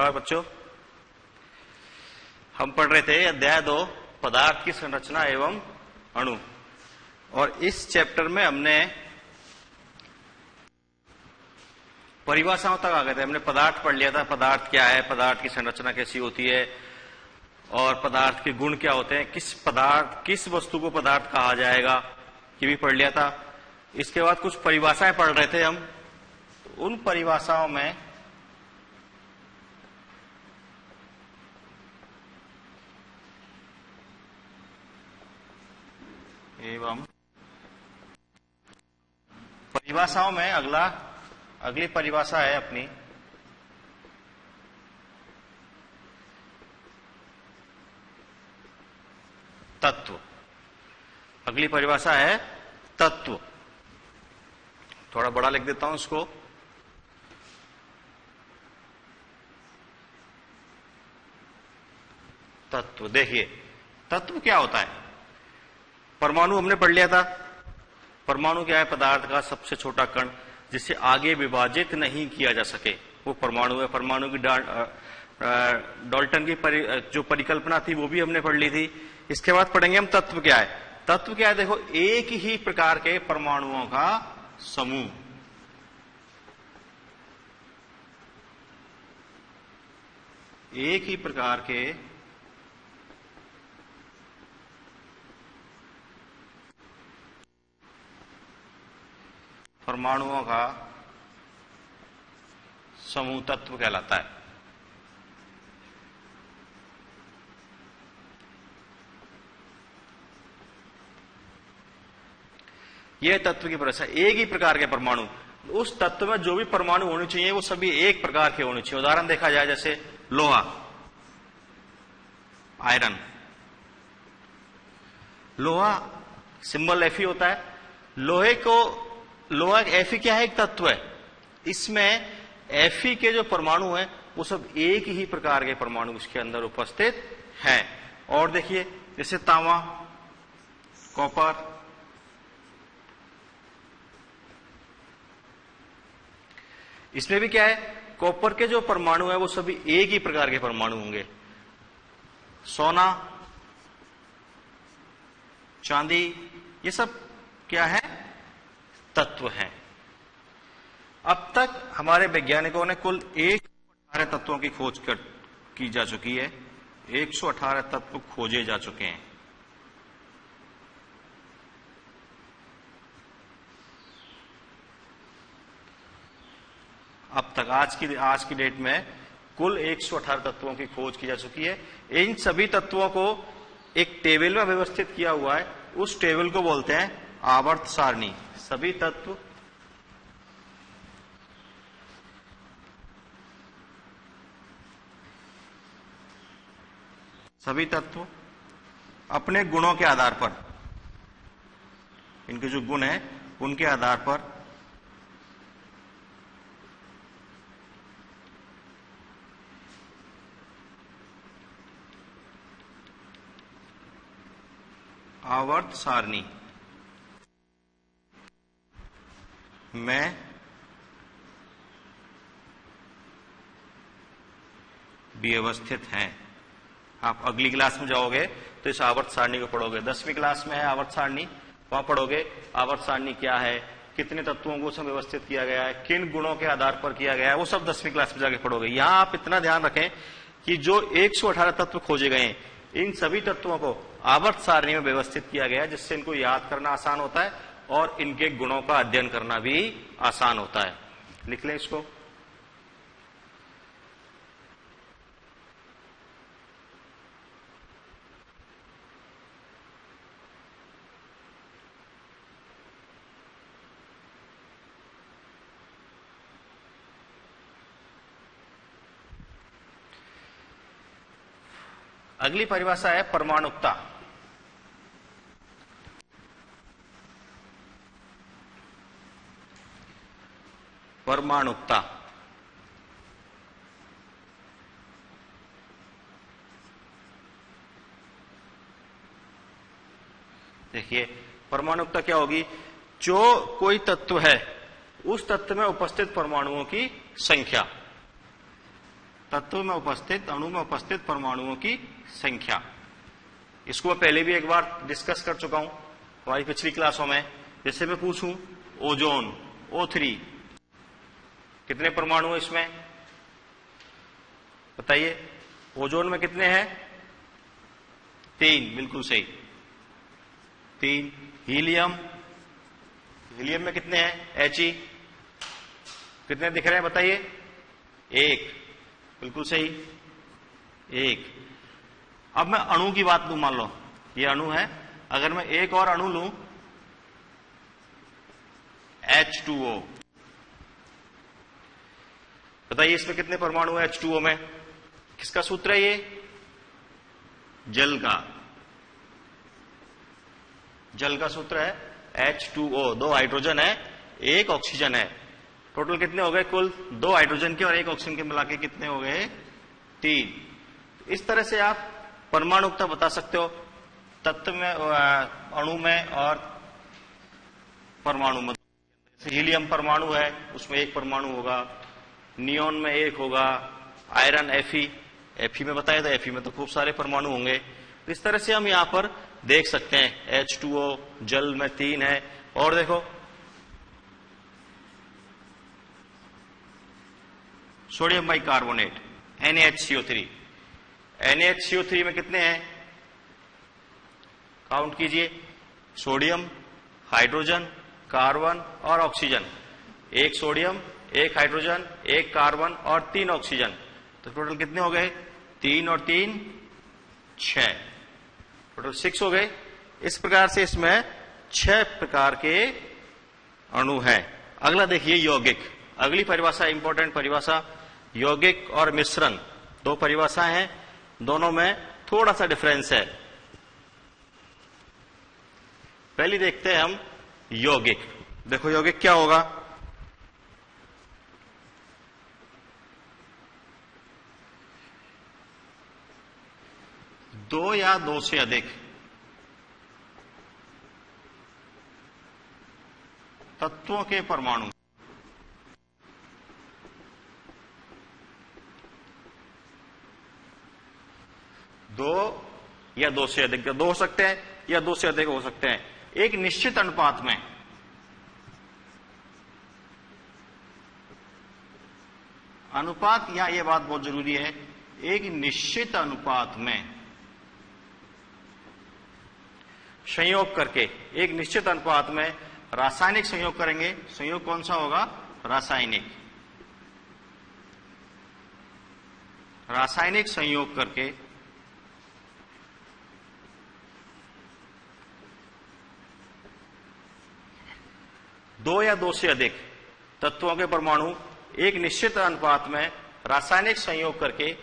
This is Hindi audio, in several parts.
नमस्कार बच्चों, हम पढ़ रहे थे अध्याय 2 पदार्थ की संरचना एवं अणु। और इस चैप्टर में हमने परिभाषाओं तक आ गए थे। हमने पदार्थ पढ़ लिया था, पदार्थ क्या है, पदार्थ की संरचना कैसी होती है और पदार्थ के गुण क्या होते हैं, किस वस्तु को पदार्थ कहा जाएगा, ये भी पढ़ लिया था। इसके बाद कुछ परिभाषाएं पढ़ रहे थे हम। उन परिभाषाओं में अगली परिभाषा है अपनी तत्व। अगली परिभाषा है तत्व। थोड़ा बड़ा लिख देता हूं इसको। तत्व, देखिए तत्व क्या होता है। परमाणु हमने पढ़ लिया था। परमाणु क्या है? पदार्थ का सबसे छोटा कण जिसे आगे विभाजित नहीं किया जा सके, वो परमाणु है। परमाणु की डाल्टन की जो परिकल्पना थी वो भी हमने पढ़ ली थी। इसके बाद पढ़ेंगे हम तत्व क्या है। तत्व क्या है? देखो, एक ही प्रकार के परमाणुओं का समूह। एक ही प्रकार के परमाणुओं का समूह तत्व कहलाता है। यह तत्व की परिभाषा। एक ही प्रकार के परमाणु, उस तत्व में जो भी परमाणु होने चाहिए वो सभी एक प्रकार के होने चाहिए। उदाहरण देखा जाए जैसे लोहा, आयरन। लोहा सिंबल Fe होता है। लोहा Fe क्या है? एक तत्व है। इसमें Fe के जो परमाणु हैं वो सब एक ही प्रकार के परमाणु इसके अंदर उपस्थित हैं। और देखिए जैसे तांबा, कॉपर, इसमें भी क्या है? कॉपर के जो परमाणु है वो सभी एक ही प्रकार के परमाणु होंगे। सोना, चांदी, ये सब क्या है? तत्व हैं। अब तक हमारे वैज्ञानिकों ने कुल 118 तत्वों की खोज की जा चुकी है। 118 तत्व खोजे जा चुके हैं। अब तक आज की डेट में कुल 118 तत्वों की खोज की जा चुकी है। इन सभी तत्वों को एक टेबल में व्यवस्थित किया हुआ है। उस टेबल को बोलते हैं आवर्त सारणी। सभी तत्व अपने गुणों के आधार पर, इनके जो गुण हैं उनके आधार पर आवर्त सारणी में व्यवस्थित हैं। आप अगली क्लास में जाओगे तो इस आवर्त सारणी को पढ़ोगे। 10वीं क्लास में है आवर्त सारणी, वहां पढ़ोगे आवर्त सारणी क्या है, कितने तत्वों को उसमें व्यवस्थित किया गया है, किन गुणों के आधार पर किया गया है, वो सब 10वीं क्लास में जाके पढ़ोगे। यहां आप इतना ध्यान रखें कि जो 118 तत्व खोजे गए हैं, इन सभी तत्वों को आवर्त सारणी में व्यवस्थित किया गया है, जिससे इनको याद करना आसान होता है और इनके गुणों का अध्ययन करना भी आसान होता है। लिख लें इसको। अगली परिभाषा है परमाणुकता। परमाणुकता देखिए, परमाणुकता क्या होगी? जो कोई तत्व है उस तत्व में उपस्थित परमाणुओं की संख्या। तत्व में उपस्थित अणु में उपस्थित परमाणुओं की संख्या। इसको मैं पहले भी एक बार डिस्कस कर चुका हूं हमारी पिछली क्लासों में। जैसे मैं पूछूं ओजोन O3 कितने परमाणु है इसमें, बताइए। ओजोन में कितने हैं? 3, बिल्कुल सही, 3। हीलियम, हीलियम में कितने हैं? He, कितने दिख रहे हैं बताइए? 1, बिल्कुल सही, 1। अब मैं अणु की बात लूं, मान लो ये अणु है, अगर मैं एक और अणु लूं H2O, बताइए इसमें कितने परमाणु है H2O में? किसका सूत्र है ये? जल का, जल का सूत्र है H2O। 2 हाइड्रोजन है, 1 ऑक्सीजन है। टोटल कितने हो गए? कुल 2 हाइड्रोजन के और 1 ऑक्सीजन के मिला के कितने हो गए? 3। इस तरह से आप परमाणुकता बता सकते हो, तत्व में, अणु में और परमाणु में। हीलियम परमाणु है, उसमें 1 परमाणु होगा। नियोन में 1 होगा। आयरन Fe में बताया था, Fe में तो खूब सारे परमाणु होंगे। तो इस तरह से हम यहां पर देख सकते हैं। H2O जल में 3 है। और देखो सोडियम बाइकार्बोनेट NaHCO3, NaHCO3 में कितने हैं? काउंट कीजिए। सोडियम, हाइड्रोजन, कार्बन और ऑक्सीजन। 1 सोडियम, 1 हाइड्रोजन, 1 कार्बन और 3 ऑक्सीजन। तो टोटल कितने हो गए? 3 और 3 6, टोटल 6 हो गए। इस प्रकार से इसमें 6 प्रकार के अणु हैं। अगला देखिए यौगिक। अगली परिभाषा, इंपॉर्टेंट परिभाषा, यौगिक और मिश्रण 2 परिभाषाएं हैं, दोनों में थोड़ा सा डिफरेंस है। पहली देखते हैं हम यौगिक। देखो यौगिक क्या होगा? दो या दो से अधिक तत्वों के परमाणु, दो या दो से अधिक, दो हो सकते हैं या दो से अधिक हो सकते हैं, एक निश्चित अनुपात में अनुपात, या ये बात बहुत जरूरी है, एक निश्चित अनुपात में संयोग करके, एक निश्चित अनुपात में रासायनिक संयोग करेंगे। संयोग कौन सा होगा? रासायनिक। रासायनिक संयोग करके दो या दो से अधिक तत्वों के परमाणु एक निश्चित अनुपात में रासायनिक संयोग करके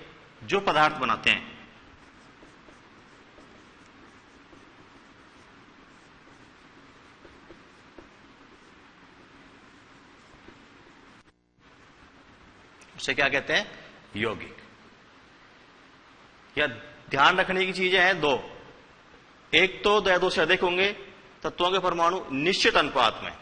जो पदार्थ बनाते हैं, उसे क्या कहते हैं? यौगिक। या ध्यान रखने की चीजें हैं दो। एक तो दो या दो से अधिक होंगे तत्वों के परमाणु निश्चित अनुपात में।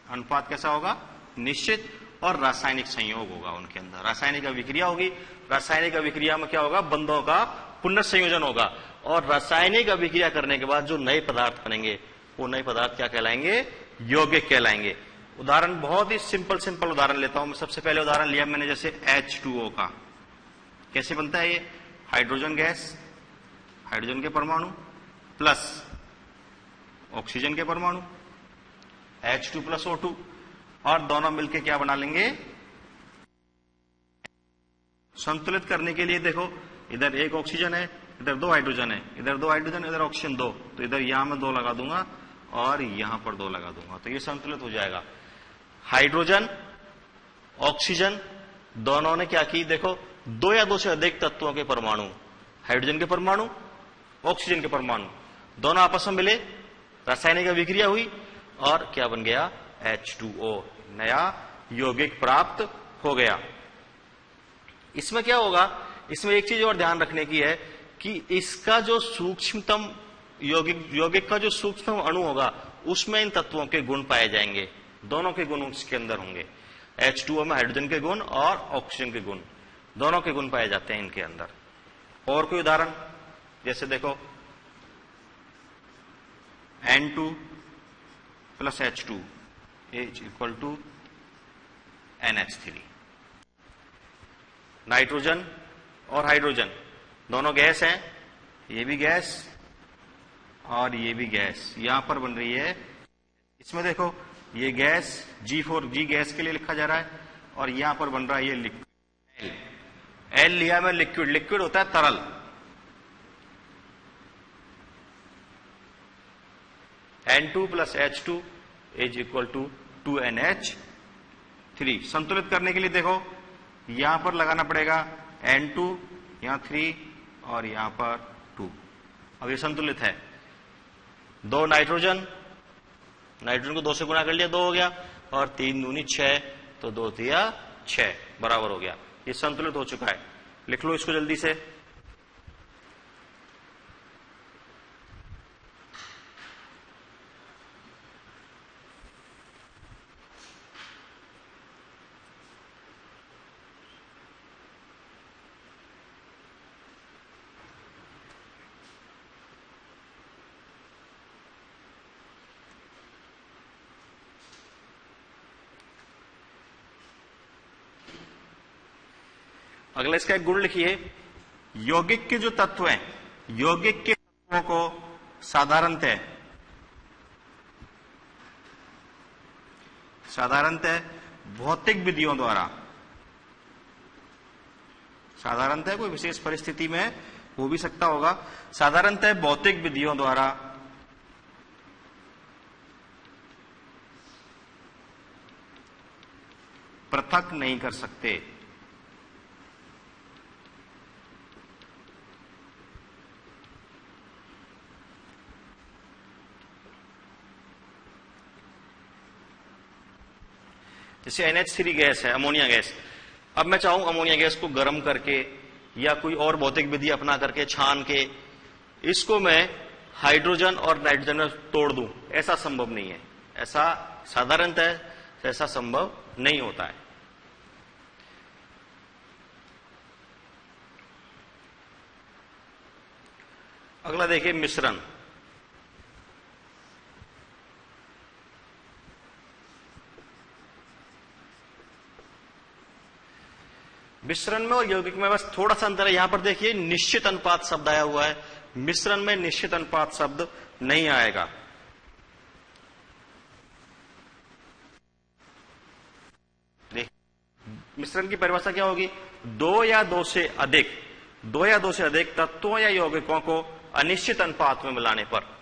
अनुपात कैसा होगा? निश्चित। और रासायनिक संयोग होगा उनके अंदर, रासायनिक अभिक्रिया होगी। रासायनिक अभिक्रिया में क्या होगा? बंधों का पुनर्संयोजन होगा। और रासायनिक अभिक्रिया करने के बाद जो नए पदार्थ बनेंगे वो नए पदार्थ क्या कहलाएंगे? यौगिक कहलाएंगे। उदाहरण बहुत ही सिंपल उदाहरण लेता हूं मैं। सबसे पहले उदाहरण लिया मैंने जैसे H2O का। कैसे बनता है ये? हाइड्रोजन गैस, हाइड्रोजन के परमाणु प्लस ऑक्सीजन के परमाणु, H2 प्लस O2, और दोनों मिलकर क्या बना लेंगे? संतुलित करने के लिए देखो, इधर एक ऑक्सीजन है, इधर दो हाइड्रोजन है, इधर दो हाइड्रोजन, इधर ऑक्सीजन दो, तो इधर यहां मैं दो लगा दूंगा और यहां पर दो लगा दूंगा, तो ये संतुलित हो जाएगा। हाइड्रोजन, ऑक्सीजन दोनों ने क्या की? देखो, दो या दो से अधिक तत्वों के परमाणु, हाइड्रोजन के परमाणु, ऑक्सीजन के परमाणु, दोनों आपस में मिले, रासायनिक अभिक्रिया हुई और क्या बन गया? H2O, नया यौगिक प्राप्त हो गया। इसमें क्या होगा? इसमें एक चीज और ध्यान रखने की है कि इसका जो सूक्ष्मतम यौगिक का जो सूक्ष्मतम अणु होगा उसमें इन तत्वों के गुण पाए जाएंगे। दोनों के गुण उसके अंदर होंगे। H2O में हाइड्रोजन के गुण और ऑक्सीजन के गुण दोनों के गुण पाए जाते हैं इनके अंदर। और कोई उदाहरण, जैसे देखो N2 plus H2 is equal to NH3। Nitrogen और हाइड्रोजन दोनों गैस हैं, ये भी गैस और ये भी गैस, यहां पर बन रही है। इसमें देखो ये गैस G4 गैस के लिए लिखा जा रहा है और यहां पर बन रहा है ये लिक्विड L लिया मैं लिक्विड, लिक्विड होता है तरल। N2 plus H2 is equal to 2NH3। संतुलित करने के लिए देखो यहां पर लगाना पड़ेगा N2, यहां 3 और यहां पर 2। अब ये संतुलित है। 2 नाइट्रोजन, नाइट्रोजन को 2 से गुणा कर लिया, 2 हो गया, और 3 दूनी 6, तो 2 तिया 6 बराबर हो गया। ये संतुलित हो चुका है। लिख लो इसको जल्दी से। अगला इसका एक गुण लिखिए। यौगिक के जो तत्व हैं, यौगिक के तत्वों को साधारणतः भौतिक विधियों द्वारा, साधारणतः कोई विशेष परिस्थिति में हो भी सकता होगा, साधारणतः भौतिक विधियों द्वारा पृथक नहीं कर सकते। जैसे NH3 गैस है, अमोनिया गैस। अब मैं चाहूं अमोनिया गैस को गर्म करके या कोई और भौतिक विधि अपना करके छान के इसको मैं हाइड्रोजन और नाइट्रोजन में तोड़ दूं, ऐसा संभव नहीं है। ऐसा साधारणतः ऐसा संभव नहीं होता है। अगला देखिए मिश्रण। मिश्रण में और यौगिक में बस थोड़ा सा अंतर है। यहां पर देखिए निश्चित अनुपात शब्द आया हुआ है, मिश्रण में निश्चित अनुपात शब्द नहीं आएगा। मिश्रण की परिभाषा क्या होगी? 2 या 2 से अधिक तत्वों या यौगिकों को अनिश्चित अनुपात में मिलाने पर।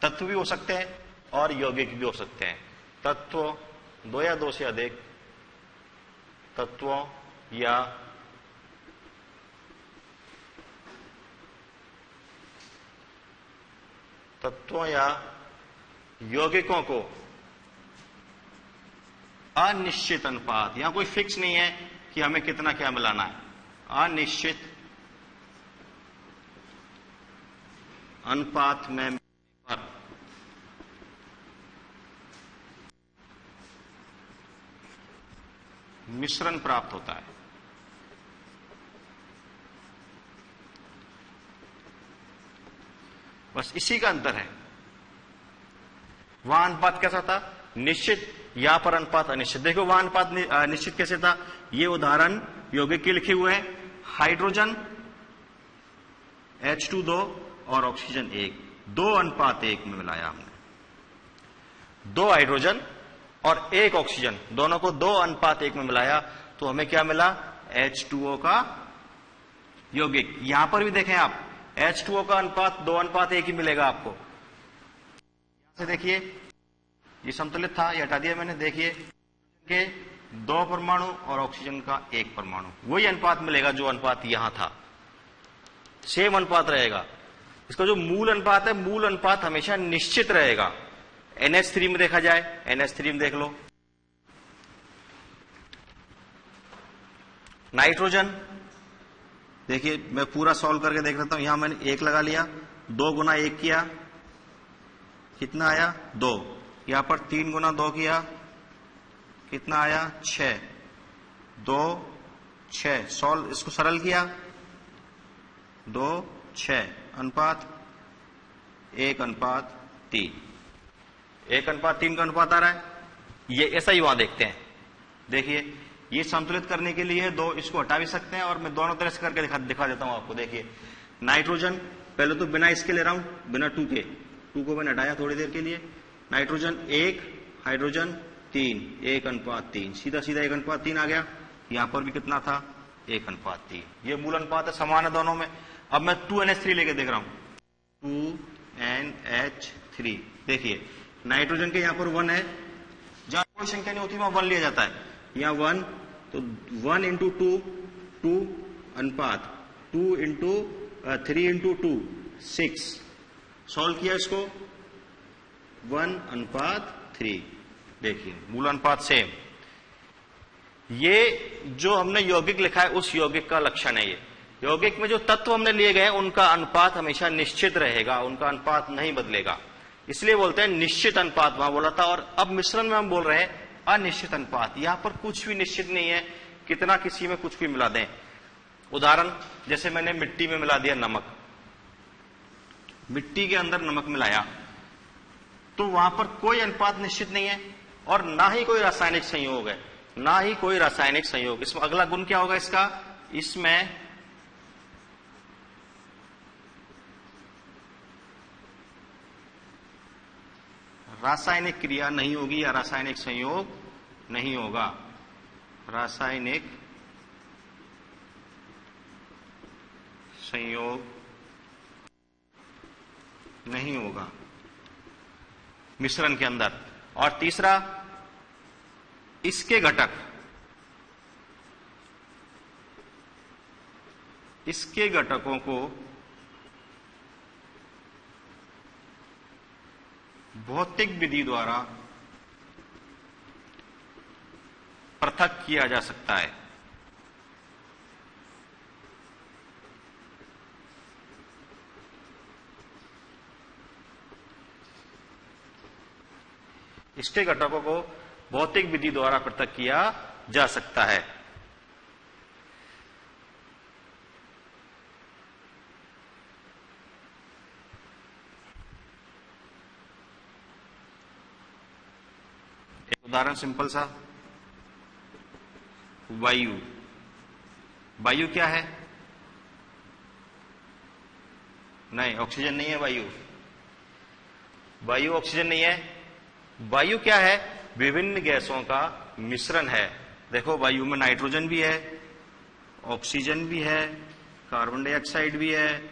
तत्व भी हो सकते हैं और यौगिक भी हो सकते हैं। तत्व 2 या 2 से अधिक तत्वों या यौगिकों को अनिश्चित अनुपात, यहां कोई फिक्स नहीं है कि हमें कितना क्या मिलाना है, अनिश्चित अनुपात में मिश्रण प्राप्त होता है। बस इसी का अंतर है। वहां अनुपात कैसा था? निश्चित, यहां पर अनुपात अनिश्चित। देखो वहां अनुपात निश्चित कैसे था? ये उदाहरण यौगिक के लिखे हुए हैं। हाइड्रोजन H2 2 और ऑक्सीजन 1, 2:1 में मिलाया हमने। 2 हाइड्रोजन और 1 ऑक्सीजन, दोनों को 2:1 में मिलाया तो हमें क्या मिला? H2O का यौगिक। यहां पर भी देखें आप, H2O का अनुपात 2:1 ही मिलेगा आपको। यहां से देखिए ये संतुलित था, ये हटा दिया मैंने। देखिए के 2 परमाणु और ऑक्सीजन का 1 परमाणु, वही अनुपात मिलेगा जो अनुपात यहां था, सेम अनुपात रहेगा। इसका जो मूल अनुपात है, मूल अनुपात हमेशा निश्चित रहेगा। NH3 में देखा जाए, NH3 में देख लो, नाइट्रोजन। देखिए मैं पूरा सॉल्व करके देख लेता हूं। यहां मैंने 1 लगा लिया 2 गुना 1 किया, कितना आया 2। यहां पर 3 गुना 2 किया, कितना आया 6। 2 6 सॉल्व, इसको सरल किया, 2 6 अनुपात 1:3। 1:3 का अनुपात आ रहा है। ये ऐसा ही वहां देखते हैं। देखिए ये संतुलित करने के लिए दो, इसको हटा भी सकते हैं और मैं दोनों तरह से करके दिखा देता हूं आपको। देखिए नाइट्रोजन पहले तो बिना इसके ले रहा हूं, बिना 2 के, 2 को मैंने हटाया थोड़ी देर के लिए। नाइट्रोजन 1, हाइड्रोजन 3, 1:3, सीधा सीधा 1:3 आ गया। यहां पर भी कितना था 1:3। ये मूल अनुपात है, समान है दोनों में। अब मैं 2NH3 लेके देख रहा हूं, 2NH3। देखिए नाइट्रोजन के यहां पर 1 है, जहां कोई संख्या नहीं होती वहां 1 लिया जाता है। यहां 1, तो 1 × 2 2 अनुपात 2 × 3 × 2 6। सॉल्व किया इसको 1:3। देखिए मूल अनुपात सेम। ये जो हमने यौगिक लिखा है उस यौगिक का लक्षण है। ये यौगिक में जो तत्व हमने लिए गए उनका अनुपात हमेशा निश्चित रहेगा, उनका अनुपात नहीं बदलेगा। इसलिए बोलते हैं निश्चित अनुपात, वहां बोला था। और अब मिश्रण में हम बोल रहे हैं अनिश्चित अनुपात। यहां पर कुछ भी निश्चित नहीं है, कितना किसी में कुछ भी मिला दें। उदाहरण जैसे मैंने मिट्टी में मिला दिया नमक, मिट्टी के अंदर नमक मिलाया, तो वहां पर कोई अनुपात निश्चित नहीं है और ना ही कोई रासायनिक संयोग है, ना ही कोई रासायनिक संयोग। इसमें अगला गुण क्या होगा इसका, इसमें रासायनिक क्रिया नहीं होगी या रासायनिक संयोग नहीं होगा। रासायनिक संयोग नहीं होगा मिश्रण के अंदर। और तीसरा, इसके घटक, इसके घटकों को भौतिक विधि द्वारा पृथक किया जा सकता है। इसके घटकों को भौतिक विधि द्वारा पृथक किया जा सकता है। एक उदाहरण सिंपल सा, वायु। वायु क्या है? नहीं, ऑक्सीजन नहीं है वायु। वायु ऑक्सीजन नहीं है। वायु क्या है? विभिन्न गैसों का मिश्रण है। देखो वायु में नाइट्रोजन भी है, ऑक्सीजन भी है, कार्बन डाइऑक्साइड भी है,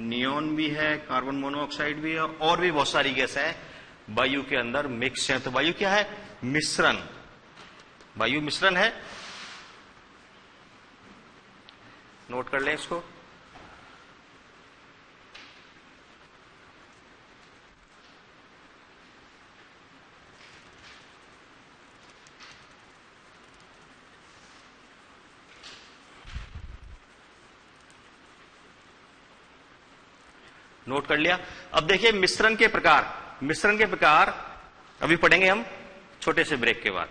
नियोन भी है, कार्बन मोनोऑक्साइड भी है और भी बहुत सारी गैस है वायु के अंदर मिक्स है। तो वायु क्या है? मिश्रण। वायु मिश्रण है। नोट कर लें इसको। नोट कर लिया। अब देखिए मिश्रण के प्रकार, मिश्रण के प्रकार अभी पढ़ेंगे हम छोटे से ब्रेक के बाद।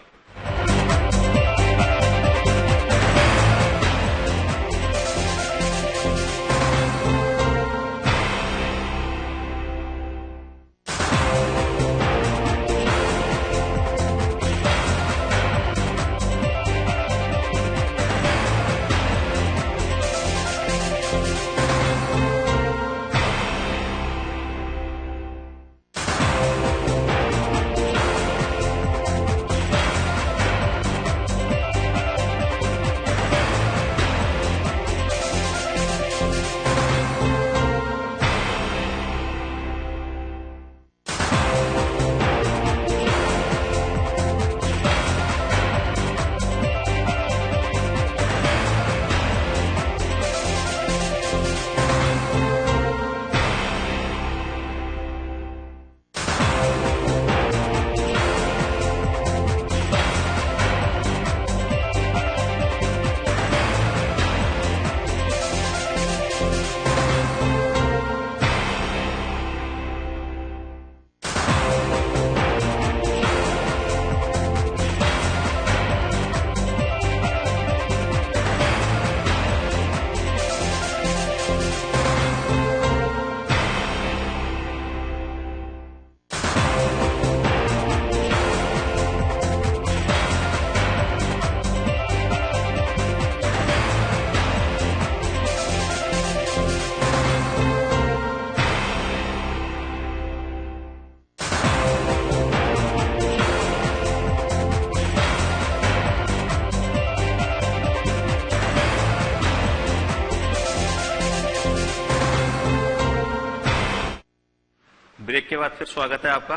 के बाद फिर स्वागत है आपका।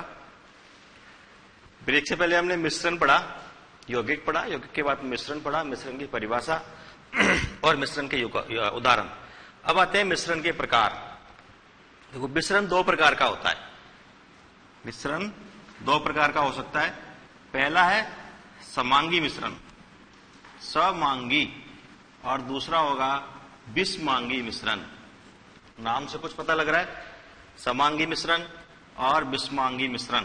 ब्रेक से पहले हमने मिश्रण पढ़ा, यौगिक पढ़ा, यौगिक के बाद मिश्रण पढ़ा, मिश्रण की परिभाषा और मिश्रण के उदाहरण। अब आते हैं मिश्रण के प्रकार। देखो, मिश्रण दो प्रकार का होता है। मिश्रण दो प्रकार का हो सकता है। पहला है समांगी मिश्रण, समांगी, और दूसरा होगा विषमांगी मिश्रण। नाम से कुछ पता लग रहा है, समांगी मिश्रण और विषमांगी मिश्रण।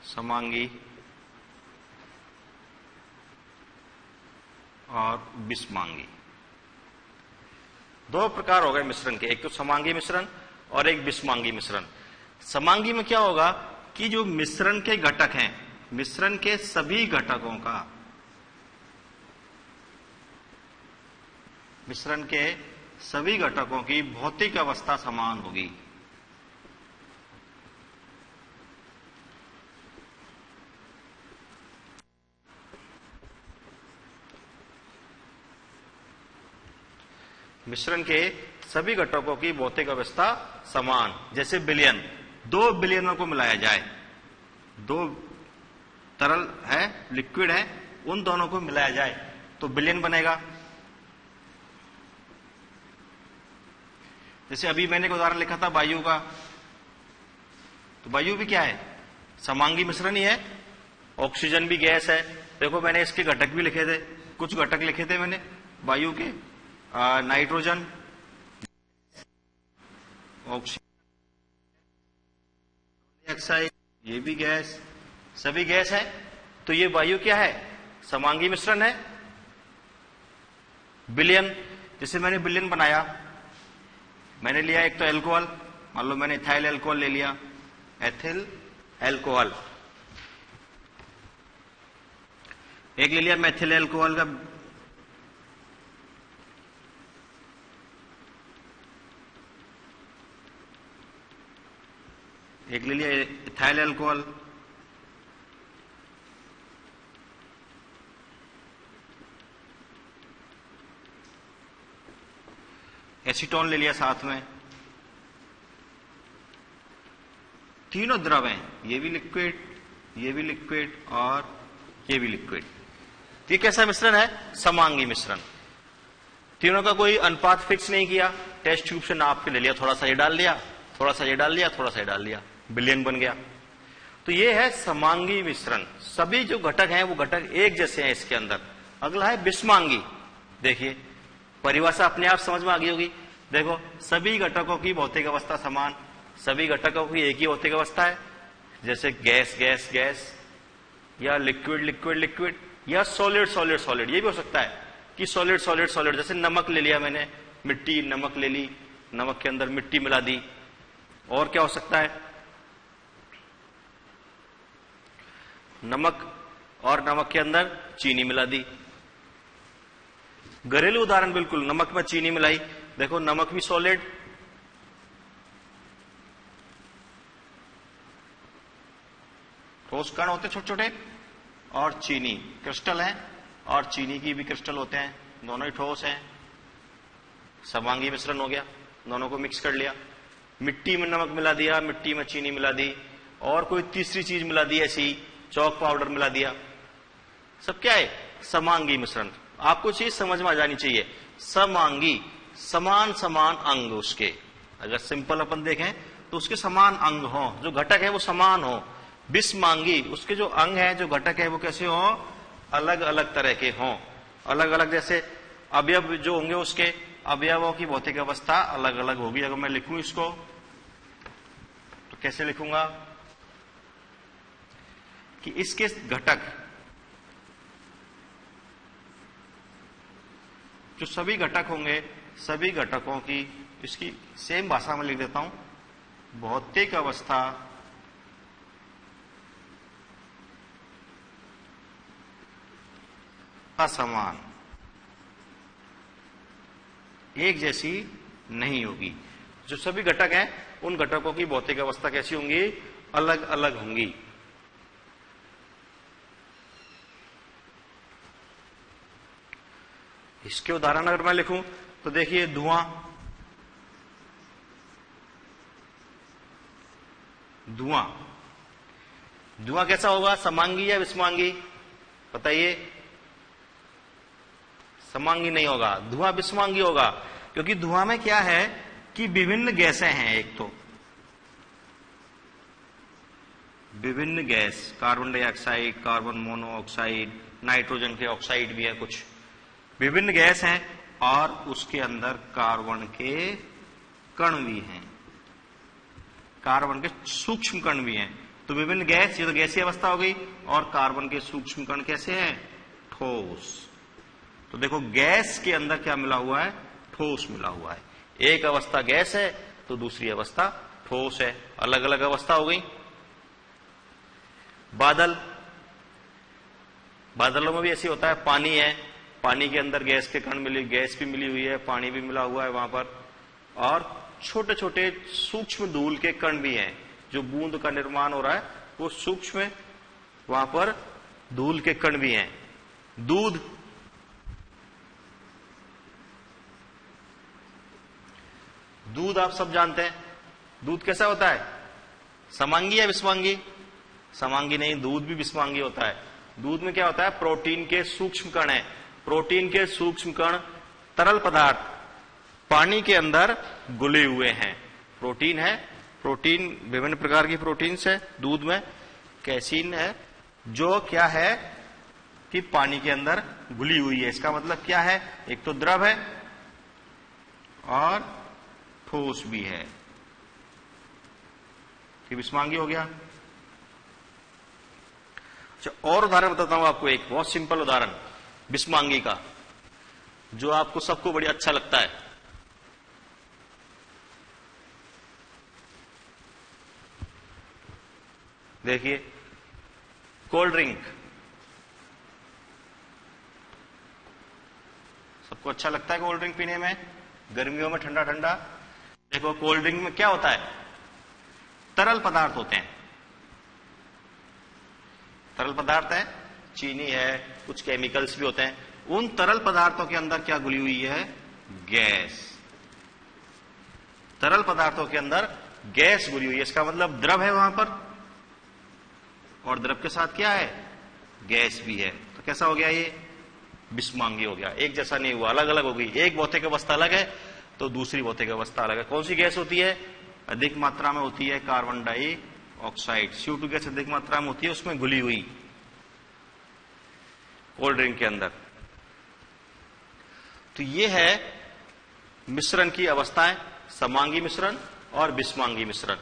समांगी और विषमांगी दो प्रकार हो गए मिश्रण के, एक तो समांगी मिश्रण और एक विषमांगी मिश्रण। समांगी में क्या होगा कि जो मिश्रण के घटक हैं, मिश्रण के सभी घटकों का, मिश्रण के सभी घटकों की भौतिक अवस्था समान होगी। मिश्रण के सभी घटकों की भौतिक अवस्था समान। जैसे विलयन, दो विलयनों को मिलाया जाए, दो तरल है, लिक्विड है, उन दोनों को मिलाया जाए तो विलयन बनेगा। जैसे अभी मैंने एक उदाहरण लिखा था वायु का, तो वायु भी क्या है, समांगी मिश्रण ही है। ऑक्सीजन भी गैस है। देखो, मैंने इसके घटक भी लिखे थे, कुछ घटक लिखे थे मैंने वायु के, नाइट्रोजन, ऑक्सीजन, डाइऑक्साइड, ये भी गैस, सभी गैस है। तो ये वायु क्या है, समांगी मिश्रण है। विलयन, जैसे मैंने विलयन बनाया, मैंने लिया एक तो एल्कोहल, मान लो मैंने इथाइल एल्कोहल ले लिया, एथिल एल्कोहल, एक ले लिया मेथिल एल्कोहल का, एक ले लिया इथाइल एल्कोहल, एसीटोन ले लिया साथ में। तीनों द्रव हैं, ये भी लिक्विड, ये भी लिक्विड और ये भी लिक्विड। ये कैसा मिश्रण है, समांगी मिश्रण। तीनों का कोई अनुपात फिक्स नहीं किया, टेस्ट ट्यूब से नाप के ले लिया, थोड़ा सा ये डाल लिया, थोड़ा सा ये डाल लिया, थोड़ा सा ये डाल लिया, विलयन बन गया। तो ये है समांगी मिश्रण। सभी जो घटक हैं वो घटक एक जैसे हैं इसके अंदर। अगला है विषमांगी। देखिए, परिभाषा अपने आप समझ में आ गई होगी। देखो, सभी घटकों की भौतिक अवस्था समान, सभी घटकों की एक ही भौतिक अवस्था है। जैसे गैस गैस गैस, या लिक्विड लिक्विड लिक्विड, या सॉलिड सॉलिड सॉलिड। ये भी हो सकता है कि सॉलिड सॉलिड सॉलिड। जैसे नमक ले लिया मैंने, मिट्टी, नमक ले ली, नमक के अंदर मिट्टी मिला दी। और क्या हो सकता है, नमक और नमक के अंदर चीनी मिला दी। घरेलू उदाहरण, बिल्कुल नमक में चीनी मिलाई। देखो, नमक भी सॉलिड, ठोस कण होते छोटे छोटे, और चीनी क्रिस्टल है, और चीनी की भी क्रिस्टल होते हैं, दोनों ही ठोस हैं। समांगी मिश्रण हो गया, दोनों को मिक्स कर लिया। मिट्टी में नमक मिला दिया, मिट्टी में चीनी मिला दी, और कोई तीसरी चीज मिला दी, ऐसी चौक पाउडर मिला दिया। सब क्या है, समांगी मिश्रण। आपको चीज समझ में आ जानी चाहिए, समांगी, समान समान अंग उसके। अगर सिंपल अपन देखें तो उसके समान अंग हो, जो घटक है वो समान हो। विषमांगी, उसके जो अंग है, जो घटक है, वो कैसे हो, अलग अलग तरह के हों। अलग अलग, जैसे अवयव जो होंगे, उसके अवयवों की भौतिक अवस्था अलग अलग होगी। अगर मैं लिखूं इसको तो कैसे लिखूंगा कि इसके घटक, जो सभी घटक होंगे, सभी घटकों की, इसकी सेम भाषा में लिख देता हूं, भौतिक अवस्था असमान, एक जैसी नहीं होगी। जो सभी घटक हैं, उन घटकों की भौतिक अवस्था कैसी होंगी, अलग अलग होंगी। इसके उदाहरण अगर मैं लिखूं तो देखिए धुआं, धुआं, धुआं कैसा होगा, समांगी या विषमांगी? बताइए। समांगी नहीं होगा, धुआं विषमांगी होगा, क्योंकि धुआं में क्या है कि विभिन्न गैसें हैं। एक तो विभिन्न gas, carbon dioxide, carbon monoxide, nitrogen के ऑक्साइड भी है, कुछ विभिन्न गैस हैं, और उसके अंदर कार्बन के कण भी हैं, कार्बन के सूक्ष्म कण भी हैं। तो विभिन्न गैस, ये तो गैसीय अवस्था हो गई, और कार्बन के सूक्ष्म कण कैसे हैं, ठोस। तो देखो गैस के अंदर क्या मिला हुआ है, ठोस मिला हुआ है। एक अवस्था गैस है तो दूसरी अवस्था ठोस है, अलग अलग अवस्था हो गई। बादल, बादलों में भी ऐसी होता है, पानी है, पानी के अंदर गैस के कण मिली, गैस भी मिली हुई है, पानी भी मिला हुआ है वहां पर, और छोटे छोटे सूक्ष्म धूल के कण भी हैं, जो बूंद का निर्माण हो रहा है वो सूक्ष्म, वहां पर धूल के कण भी हैं। दूध, दूध आप सब जानते हैं, दूध कैसा होता है, समांगी या विषमांगी? समांगी नहीं, दूध भी विषमांगी होता है। दूध में क्या होता है, प्रोटीन के सूक्ष्म कण है, प्रोटीन के सूक्ष्म कण तरल पदार्थ पानी के अंदर घुले हुए हैं। प्रोटीन है, प्रोटीन विभिन्न प्रकार की प्रोटीन्स है दूध में, कैसीन है जो क्या है कि पानी के अंदर घुली हुई है। इसका मतलब क्या है, एक तो द्रव है और ठोस भी है, कि विषमांगी हो गया। अच्छा, और उदाहरण बताता हूं आपको, एक बहुत सिंपल उदाहरण विषमांगी का, जो आपको सबको बड़ी अच्छा लगता है। देखिए कोल्ड ड्रिंक, सबको अच्छा लगता है कोल्ड ड्रिंक पीने में, गर्मियों में ठंडा ठंडा। देखो कोल्ड ड्रिंक में क्या होता है, तरल पदार्थ होते हैं, तरल पदार्थ है, चीनी है, कुछ केमिकल्स भी होते हैं। उन तरल पदार्थों के अंदर क्या घुली हुई है, गैस। तरल पदार्थों के अंदर गैस घुली हुई है, इसका मतलब द्रव है वहां पर, और द्रव के साथ क्या है, गैस भी है। तो कैसा हो गया, ये विषमांगी हो गया। एक जैसा नहीं हुआ, अलग अलग हो गई। एक भौतिक अवस्था अलग है तो दूसरी भौतिक अवस्था अलग है। कौन सी गैस होती है, अधिक मात्रा में होती है कार्बन डाइऑक्साइड, CO2 गैस अधिक मात्रा में होती है, उसमें घुली हुई कोल्ड ड्रिंक के अंदर। तो ये है मिश्रण की अवस्थाएं, समांगी मिश्रण और विषमांगी मिश्रण।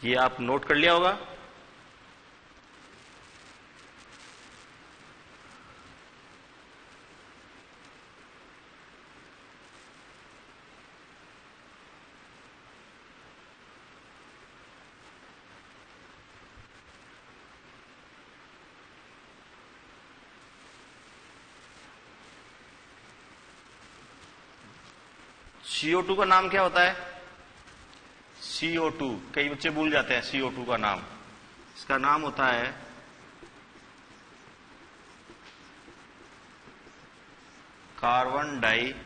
ये आप नोट कर लिया होगा। CO2 का नाम क्या होता है, CO2, कई बच्चे भूल जाते हैं CO2 का नाम। इसका नाम होता है कार्बन डाइऑक्साइड।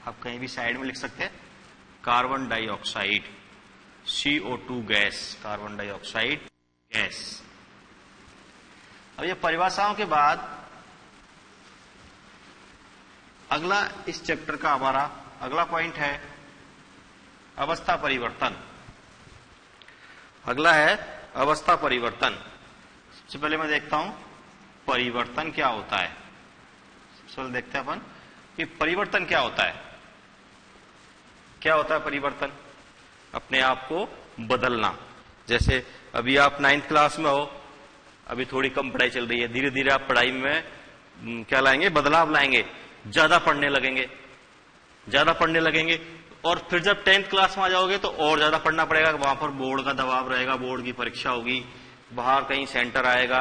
आप कहीं भी साइड में लिख सकते हैं, carbon dioxide, CO2 gas, carbon dioxide gas. अब ये परिभाषाओं के बाद अगला इस चैप्टर का हमारा अगला पॉइंट है अवस्था परिवर्तन। अगला है अवस्था परिवर्तन। सबसे पहले मैं देखता हूं परिवर्तन क्या होता है। सबसे पहले देखते हैं अपन कि परिवर्तन क्या होता है। क्या होता है परिवर्तन, अपने आप को बदलना। जैसे अभी आप 9th क्लास में हो, अभी थोड़ी कम पढ़ाई चल रही है, धीरे धीरे आप पढ़ाई में क्या लाएंगे, बदलाव लाएंगे, ज्यादा पढ़ने लगेंगे, ज्यादा पढ़ने लगेंगे। और फिर जब 10th क्लास में आ जाओगे तो और ज्यादा पढ़ना पड़ेगा। वहां पर बोर्ड का दबाव रहेगा, बोर्ड की परीक्षा होगी, बाहर कहीं सेंटर आएगा,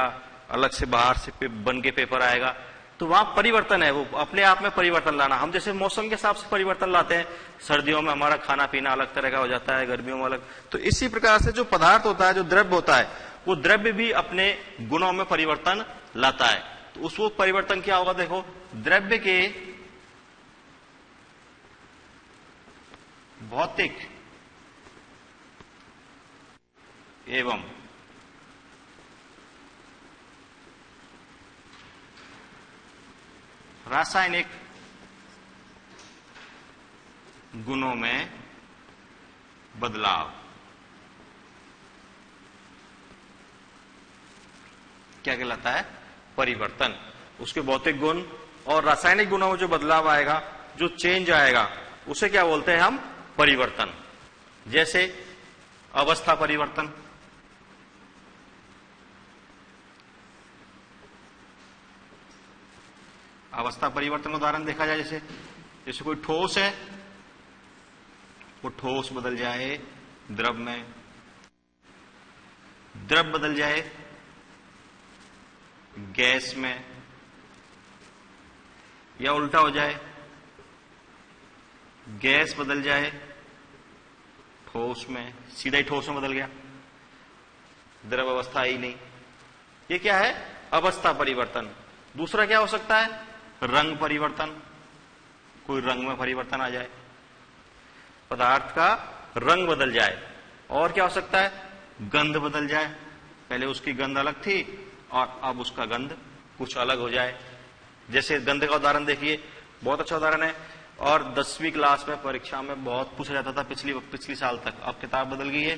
अलग से बाहर से बन के पेपर आएगा। तो वहां परिवर्तन है, वो अपने आप में परिवर्तन लाना। हम जैसे मौसम के हिसाब से परिवर्तन लाते हैं, सर्दियों में हमारा खाना पीना अलग तरह का हो जाता है, गर्मियों में अलग। तो इसी प्रकार से जो पदार्थ होता है, जो द्रव्य होता है, वो द्रव्य भी अपने गुणों में परिवर्तन लाता है। तो उस वो परिवर्तन क्या होगा, देखो द्रव्य के भौतिक एवं रासायनिक गुणों में बदलाव क्या कहलाता है, परिवर्तन। उसके भौतिक गुण और रासायनिक गुणों में जो बदलाव आएगा, जो चेंज आएगा, उसे क्या बोलते हैं हम, परिवर्तन। जैसे अवस्था परिवर्तन, अवस्था परिवर्तन उदाहरण देखा जाए, जैसे कोई ठोस है, वो ठोस बदल जाए द्रव में, द्रव बदल जाए गैस में, या उल्टा हो जाए, गैस बदल जाए ठोस में, सीधा ही ठोस में बदल गया, द्रव अवस्था ही नहीं। ये क्या है, अवस्था परिवर्तन। दूसरा क्या हो सकता है, रंग परिवर्तन, कोई रंग में परिवर्तन आ जाए, पदार्थ का रंग बदल जाए। और क्या हो सकता है, गंध बदल जाए, पहले उसकी गंध अलग थी और अब उसका गंध कुछ अलग हो जाए। जैसे गंध का उदाहरण देखिए, बहुत अच्छा उदाहरण है, और 10वीं क्लास में परीक्षा में बहुत पूछा जाता था पिछली साल तक। अब किताब बदल गई है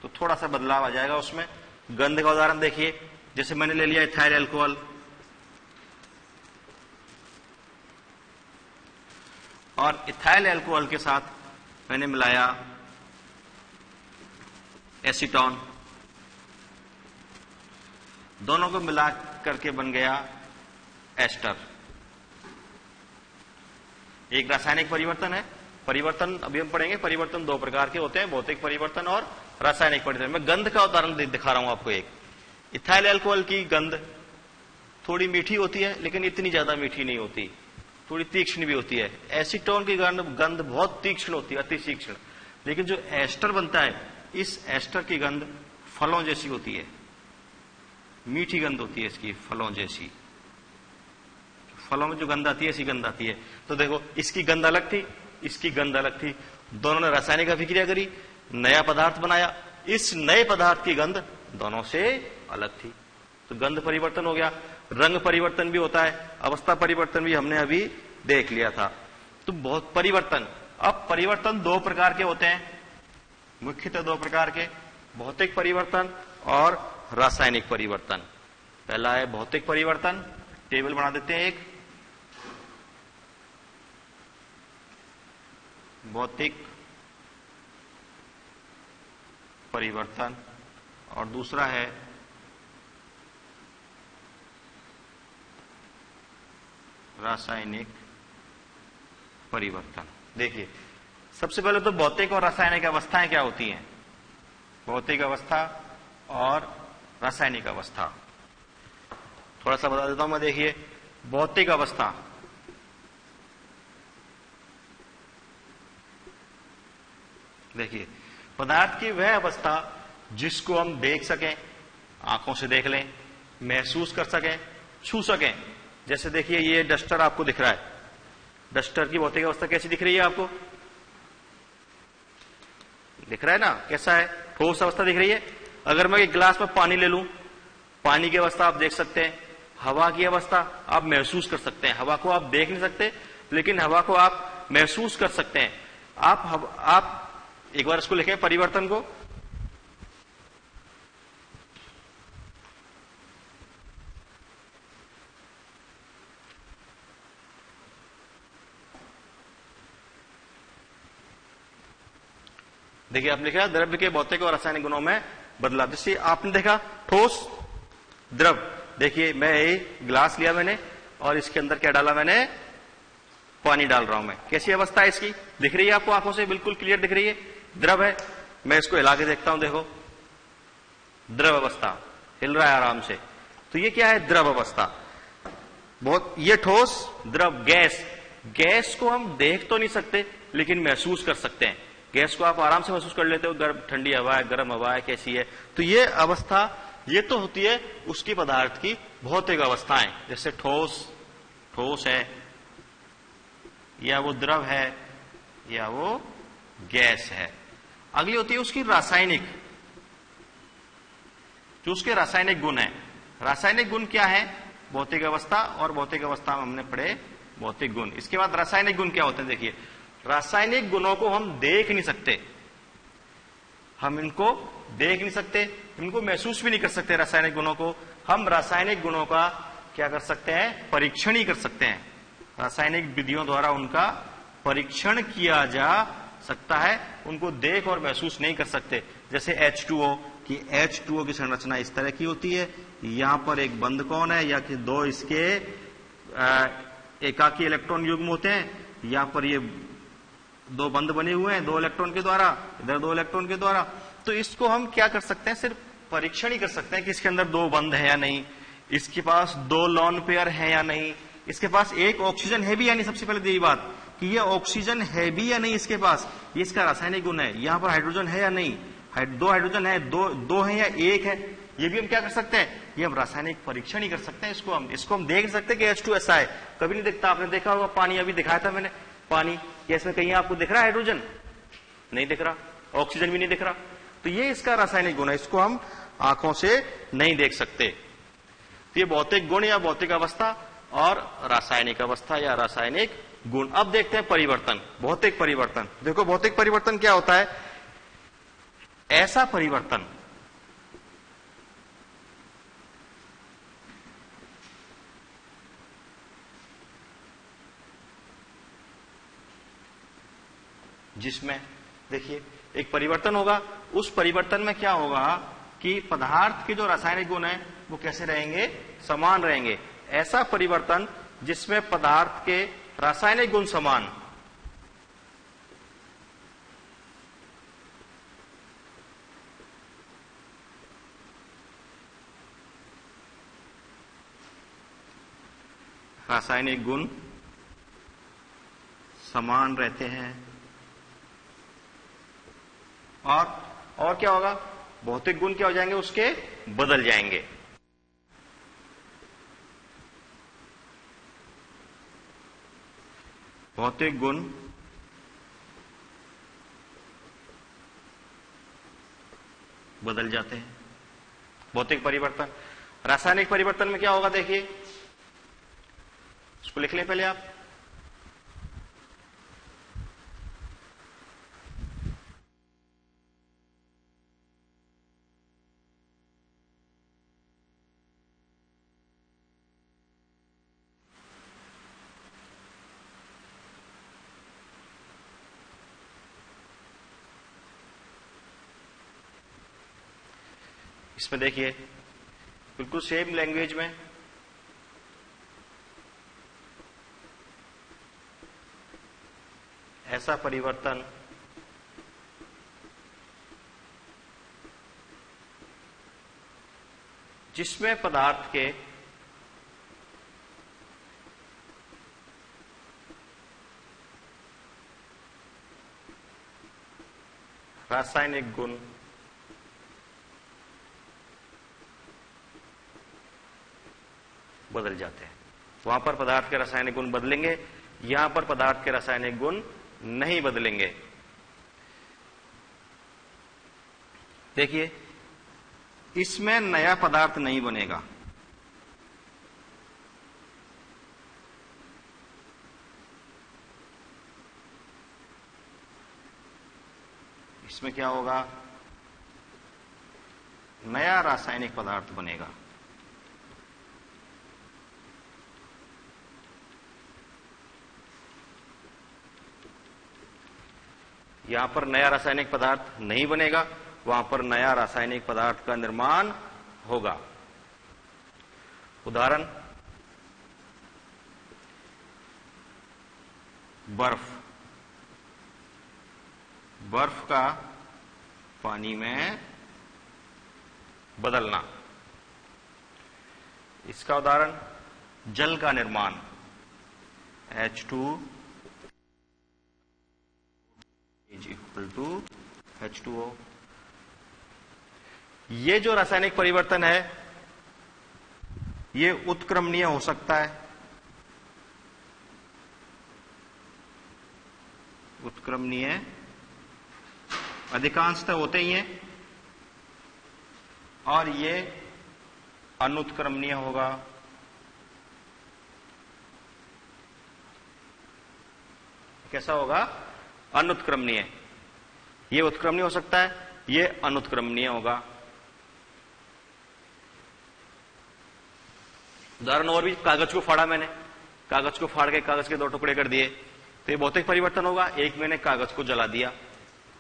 तो थोड़ा सा बदलाव आ जाएगा उसमें। गंध का उदाहरण देखिए, जैसे मैंने ले लिया इथाइल अल्कोहल, और इथाइल अल्कोहल के साथ मैंने मिलाया एसीटोन, दोनों को मिला करके बन गया एस्टर। एक रासायनिक परिवर्तन है। परिवर्तन अभी हम पढ़ेंगे, परिवर्तन दो प्रकार के होते हैं, भौतिक परिवर्तन और रासायनिक परिवर्तन। मैं गंध का उदाहरण दिखा रहा हूं आपको। एक इथाइल अल्कोहल की गंध थोड़ी मीठी होती है, लेकिन इतनी ज्यादा मीठी नहीं होती, थोड़ी तीक्ष्ण भी होती है। एसीटोन की गंध बहुत तीक्ष्ण होती है, अति तीक्ष्ण। लेकिन जो एस्टर बनता है, इस एस्टर की गंध फलों जैसी होती है, मीठी गंध होती है इसकी, फलों जैसी। फलों में जो गंध आती है, ऐसी गंध आती है। तो देखो, इसकी गंध अलग थी, इसकी गंध अलग थी, दोनों ने रासायनिक अभिक्रिया करी, नया पदार्थ बनाया। इस नए पदार्थ की गंध दोनों से अलग थी, तो गंध परिवर्तन हो गया। रंग परिवर्तन भी होता है, अवस्था परिवर्तन भी हमने अभी देख लिया था। तो बहुत परिवर्तन। अब परिवर्तन दो प्रकार के होते हैं, मुख्यतः दो प्रकार के, भौतिक परिवर्तन और रासायनिक परिवर्तन। पहला है भौतिक परिवर्तन, टेबल बना देते हैं एक, भौतिक परिवर्तन, और दूसरा है रासायनिक परिवर्तन। देखिए, सबसे पहले तो भौतिक और रासायनिक अवस्थाएं क्या होती हैं। भौतिक अवस्था और रासायनिक अवस्था थोड़ा सा बता देता हूं मैं। देखिए, भौतिक अवस्था, देखिए पदार्थ की वह अवस्था जिसको हम देख सकें, आंखों से देख लें, महसूस कर सकें, छू सकें। जैसे देखिए, ये डस्टर आपको दिख रहा है, डस्टर की भौतिक अवस्था कैसी दिख रही है आपको, दिख रहा है ना, कैसा है, ठोस अवस्था दिख रही है। अगर मैं एक गिलास में पानी ले लूं, पानी की अवस्था आप देख सकते हैं, हवा की अवस्था आप महसूस कर सकते हैं। हवा को आप देख नहीं सकते, लेकिन हवा को आप महसूस कर सकते हैं। आप एक बार इसको लिखें, परिवर्तन को, देखिए आप लिखा द्रव्य के भौतिक और रासायनिक गुणों में बदलाव। जैसे आपने देखा ठोस द्रव, देखिए मैं एक गिलास लिया मैंने और इसके अंदर क्या डाला मैंने, पानी डाल रहा हूं मैं। कैसी अवस्था है इसकी, दिख रही है आपको आंखों से, बिल्कुल क्लियर दिख रही है, द्रव है। मैं इसको हिला के देखता हूं, देखो द्रव अवस्था, हिल रहा है आराम से। तो ये क्या है, द्रव अवस्था। बहुत, ये ठोस, द्रव, गैस। गैस को हम देख तो नहीं सकते, लेकिन महसूस कर सकते हैं। गैस को आप आराम से महसूस कर लेते हो, गर्म ठंडी हवा है, गर्म हवा है, कैसी है। तो ये अवस्था ये तो होती है उसकी पदार्थ की भौतिक अवस्थाएं, जैसे ठोस है, या वो द्रव है, या वो गैस है। अगली होती है उसकी रासायनिक, जो उसके रासायनिक गुण है। रासायनिक गुण क्या है? भौतिक अवस्था, और भौतिक अवस्था में हमने पढ़े भौतिक गुण। इसके बाद रासायनिक गुण क्या होते हैं? देखिए, रासायनिक गुणों को हम देख नहीं सकते, हम इनको देख नहीं सकते, इनको महसूस भी नहीं कर सकते। रासायनिक गुणों को हम रासायनिक गुणों का क्या कर सकते हैं? परीक्षण ही कर सकते हैं। रासायनिक विधियों द्वारा उनका परीक्षण किया जा सकता है, उनको देख और महसूस नहीं कर सकते। जैसे H2O की H2O की संरचना इस तरह की होती है, यहां पर एक बंद कौन है, या कि दो इसके एकाकी इलेक्ट्रॉन युग्म होते हैं, यहां पर ये दो बंद बने हुए हैं, 2 इलेक्ट्रॉन के द्वारा, इधर 2 इलेक्ट्रॉन के द्वारा। तो इसको हम क्या कर सकते हैं? सिर्फ परीक्षण ही कर सकते हैं कि इसके अंदर 2 बंद है या नहीं, इसके पास 2 लॉन पेयर है या नहीं, इसके पास एक ऑक्सीजन है भी या नहीं। सबसे पहले तो यही बात कि ये ऑक्सीजन है भी या नहीं इसके पास, ये इसका रासायनिक गुण है। यहां पर हाइड्रोजन है या नहीं, 2 हाइड्रोजन है, दो है या एक है, ये भी हम क्या कर सकते हैं? ये हम रासायनिक परीक्षण ही कर सकते हैं। इसको हम देख सकते हैं कि H2 ऐसा है, कभी नहीं दिखता। आपने देखा होगा पानी, अभी दिखाया था मैंने पानी, क्या इसमें कहीं आपको दिख रहा है हाइड्रोजन? नहीं दिख रहा, ऑक्सीजन भी नहीं दिख रहा। तो ये इसका रासायनिक गुण है, इसको हम आंखों से नहीं देख सकते। तो ये भौतिक गुण या भौतिक अवस्था और रासायनिक अवस्था या रासायनिक गुण। अब देखते हैं परिवर्तन, भौतिक परिवर्तन। देखो भौतिक परिवर्तन क्या होता है? ऐसा परिवर्तन जिसमें देखिए एक परिवर्तन होगा, उस परिवर्तन में क्या होगा कि पदार्थ के जो रासायनिक गुण है वो कैसे रहेंगे? समान रहेंगे। ऐसा परिवर्तन जिसमें पदार्थ के रासायनिक गुण समान, रासायनिक गुण समान रहते हैं। और क्या होगा? भौतिक गुण क्या हो जाएंगे? उसके बदल जाएंगे। भौतिक गुण बदल जाते हैं। भौतिक परिवर्तन। रासायनिक परिवर्तन में क्या होगा? देखिए, इसको लिख लें पहले आप। इसमें देखिए बिल्कुल सेम लैंग्वेज में ऐसा परिवर्तन जिसमें पदार्थ के रासायनिक गुण बदल जाते हैं। वहां पर पदार्थ के रासायनिक गुण बदलेंगे, यहां पर पदार्थ के रासायनिक गुण नहीं बदलेंगे। देखिए, इसमें नया पदार्थ नहीं बनेगा, इसमें क्या होगा? नया रासायनिक पदार्थ बनेगा। यहां पर नया रासायनिक पदार्थ नहीं बनेगा, वहां पर नया रासायनिक पदार्थ का निर्माण होगा। उदाहरण, बर्फ। बर्फ का पानी में बदलना। इसका उदाहरण, जल का निर्माण, H2 is equal to H2O। ये जो रासायनिक परिवर्तन है ये उत्क्रमणीय हो सकता है, उत्क्रमणीय अधिकांशतः होते ही हैं, और ये अनुत्क्रमणीय होगा। कैसा होगा? अनुत्क्रमणीय। ये उत्क्रमणीय हो सकता है, ये अनुत्क्रमणीय होगा। उदाहरण और भी, कागज को फाड़ा मैंने, कागज को फाड़ के कागज के 2 टुकड़े कर दिए, तो ये भौतिक परिवर्तन होगा। एक मैंने कागज को जला दिया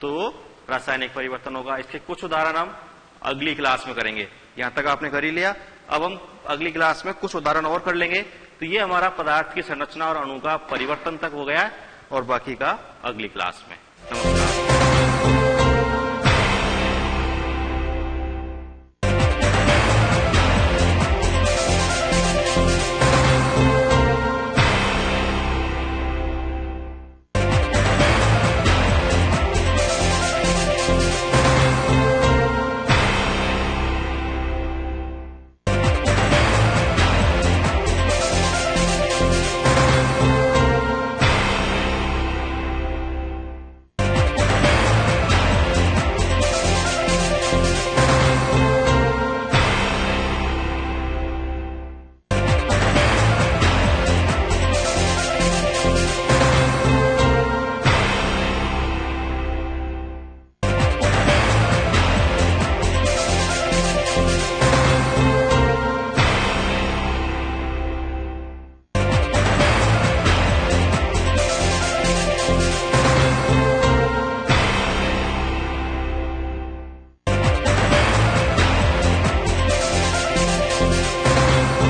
तो रासायनिक परिवर्तन होगा। इसके कुछ उदाहरण हम अगली क्लास में करेंगे। यहां तक आपने कर ही लिया, अब हम अगली क्लास में कुछ उदाहरण और कर लेंगे। तो ये हमारा पदार्थ की संरचना और अणु का परिवर्तन तक हो गया, और बाकी का अगली क्लास में।